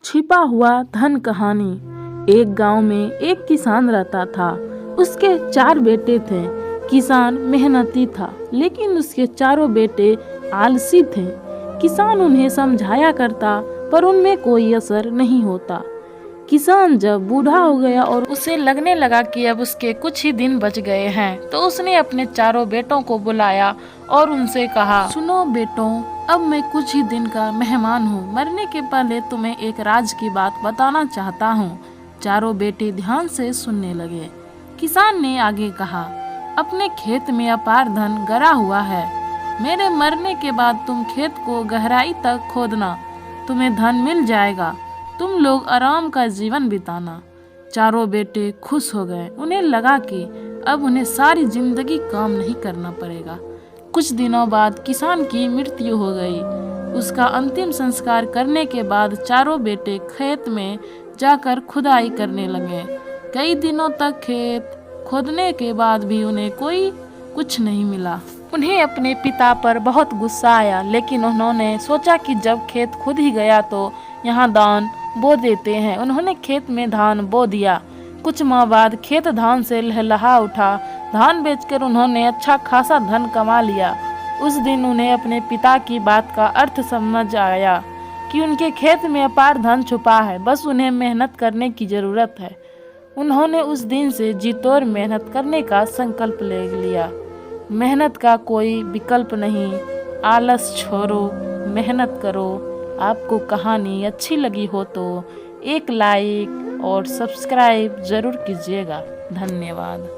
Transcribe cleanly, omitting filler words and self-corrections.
छिपा हुआ धन कहानी। एक गांव में एक किसान रहता था। उसके 4 बेटे थे। किसान मेहनती था, लेकिन उसके चारों बेटे आलसी थे। किसान उन्हें समझाया करता, पर उनमें कोई असर नहीं होता। किसान जब बूढ़ा हो गया और उसे लगने लगा कि अब उसके कुछ ही दिन बच गए हैं, तो उसने अपने चारों बेटों को बुलाया और उनसे कहा, सुनो बेटों, अब मैं कुछ ही दिन का मेहमान हूँ। मरने के पहले तुम्हें एक राज की बात बताना चाहता हूँ। चारों बेटे ध्यान से सुनने लगे। किसान ने आगे कहा, अपने खेत में अपार धन गड़ा हुआ है। मेरे मरने के बाद तुम खेत को गहराई तक खोदना, तुम्हें धन मिल जाएगा। तुम लोग आराम का जीवन बिताना। चारों बेटे खुश हो गए। उन्हें लगा कि अब उन्हें सारी जिंदगी काम नहीं करना पड़ेगा। कुछ दिनों बाद किसान की मृत्यु हो गई। उसका अंतिम संस्कार करने के बाद चारों बेटे खेत में जाकर खुदाई करने लगे। कई दिनों तक खेत खोदने के बाद भी उन्हें कोई कुछ नहीं मिला। उन्हें अपने पिता पर बहुत गुस्सा आया, लेकिन उन्होंने सोचा कि जब खेत खुद ही गया तो यहाँ धान बो देते हैं। उन्होंने खेत में धान बो दिया। कुछ माह बाद खेत धान से लहलहा उठा। धान बेचकर उन्होंने अच्छा खासा धन कमा लिया। उस दिन उन्हें अपने पिता की बात का अर्थ समझ आया कि उनके खेत में अपार धन छुपा है, बस उन्हें मेहनत करने की जरूरत है। उन्होंने उस दिन से जी तोड़ मेहनत करने का संकल्प ले लिया। मेहनत का कोई विकल्प नहीं। आलस छोड़ो, मेहनत करो। आपको कहानी अच्छी लगी हो तो एक लाइक और सब्सक्राइब जरूर कीजिएगा। धन्यवाद।